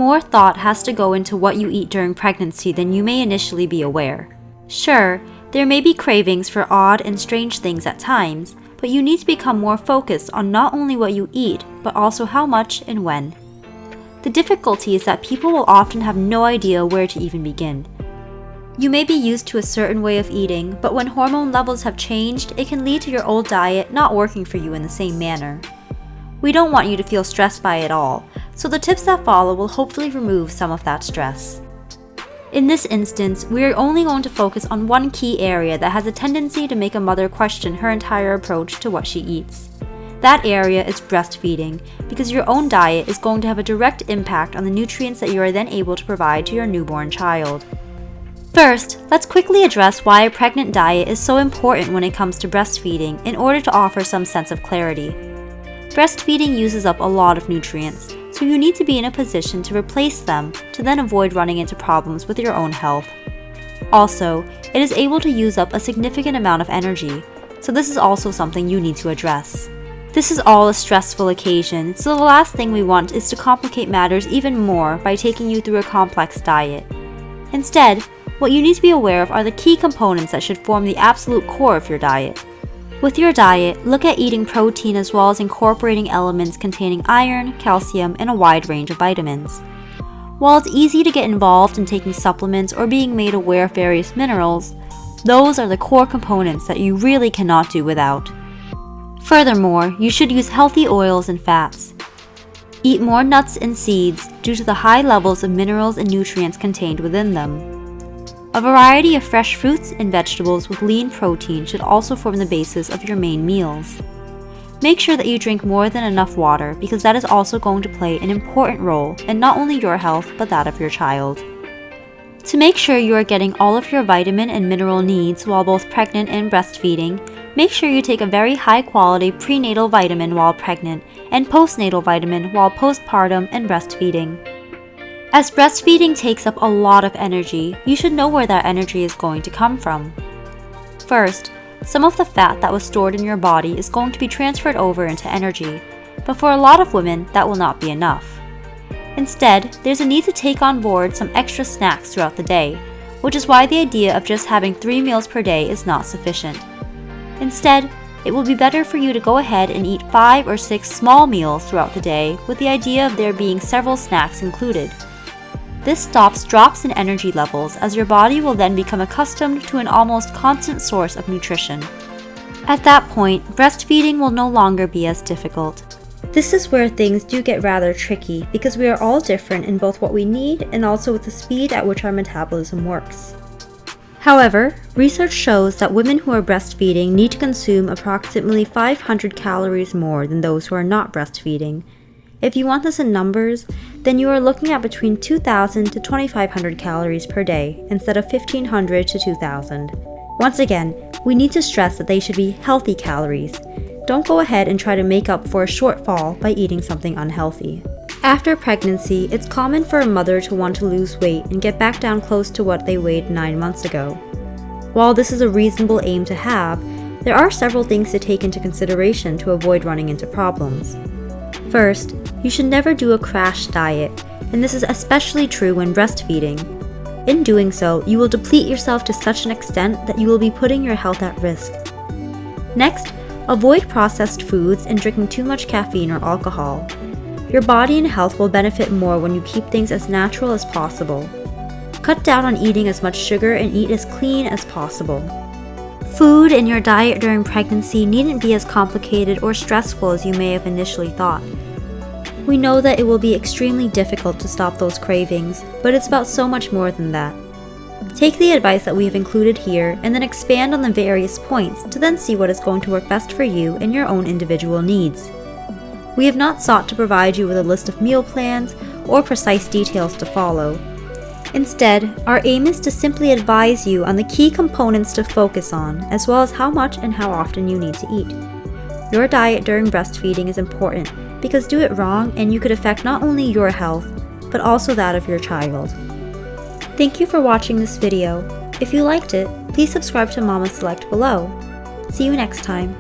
More thought has to go into what you eat during pregnancy than you may initially be aware. Sure, there may be cravings for odd and strange things at times, but you need to become more focused on not only what you eat, but also how much and when. The difficulty is that people will often have no idea where to even begin. You may be used to a certain way of eating, but when hormone levels have changed, it can lead to your old diet not working for you in the same manner. We don't want you to feel stressed by it all, so the tips that follow will hopefully remove some of that stress. In this instance, we are only going to focus on one key area that has a tendency to make a mother question her entire approach to what she eats. That area is breastfeeding, because your own diet is going to have a direct impact on the nutrients that you are then able to provide to your newborn child. First, let's quickly address why a pregnant diet is so important when it comes to breastfeeding in order to offer some sense of clarity. Breastfeeding uses up a lot of nutrients, so you need to be in a position to replace them to then avoid running into problems with your own health. Also, it is able to use up a significant amount of energy, so this is also something you need to address. This is all a stressful occasion, so the last thing we want is to complicate matters even more by taking you through a complex diet. Instead, what you need to be aware of are the key components that should form the absolute core of your diet. With your diet, look at eating protein as well as incorporating elements containing iron, calcium, and a wide range of vitamins. While it's easy to get involved in taking supplements or being made aware of various minerals, those are the core components that you really cannot do without. Furthermore, you should use healthy oils and fats. Eat more nuts and seeds due to the high levels of minerals and nutrients contained within them. A variety of fresh fruits and vegetables with lean protein should also form the basis of your main meals. Make sure that you drink more than enough water because that is also going to play an important role in not only your health but that of your child. To make sure you are getting all of your vitamin and mineral needs while both pregnant and breastfeeding, make sure you take a very high quality prenatal vitamin while pregnant and postnatal vitamin while postpartum and breastfeeding. As breastfeeding takes up a lot of energy, you should know where that energy is going to come from. First, some of the fat that was stored in your body is going to be transferred over into energy, but for a lot of women, that will not be enough. Instead, there's a need to take on board some extra snacks throughout the day, which is why the idea of just having 3 meals per day is not sufficient. Instead, it will be better for you to go ahead and eat 5 or 6 small meals throughout the day with the idea of there being several snacks included. This stops drops in energy levels as your body will then become accustomed to an almost constant source of nutrition. At that point, breastfeeding will no longer be as difficult. This is where things do get rather tricky because we are all different in both what we need and also with the speed at which our metabolism works. However, research shows that women who are breastfeeding need to consume approximately 500 calories more than those who are not breastfeeding. If you want this in numbers, then you are looking at between 2,000 to 2,500 calories per day instead of 1,500 to 2,000. Once again, we need to stress that they should be healthy calories. Don't go ahead and try to make up for a shortfall by eating something unhealthy. After pregnancy, it's common for a mother to want to lose weight and get back down close to what they weighed 9 months ago. While this is a reasonable aim to have, there are several things to take into consideration to avoid running into problems. First, you should never do a crash diet, and this is especially true when breastfeeding. In doing so, you will deplete yourself to such an extent that you will be putting your health at risk. Next, avoid processed foods and drinking too much caffeine or alcohol. Your body and health will benefit more when you keep things as natural as possible. Cut down on eating as much sugar and eat as clean as possible. Food in your diet during pregnancy needn't be as complicated or stressful as you may have initially thought. We know that it will be extremely difficult to stop those cravings, but it's about so much more than that. Take the advice that we have included here and then expand on the various points to then see what is going to work best for you and your own individual needs. We have not sought to provide you with a list of meal plans or precise details to follow. Instead, our aim is to simply advise you on the key components to focus on, as well as how much and how often you need to eat. Your diet during breastfeeding is important because do it wrong and you could affect not only your health, but also that of your child. Thank you for watching this video. If you liked it, please subscribe to Mama Select below. See you next time.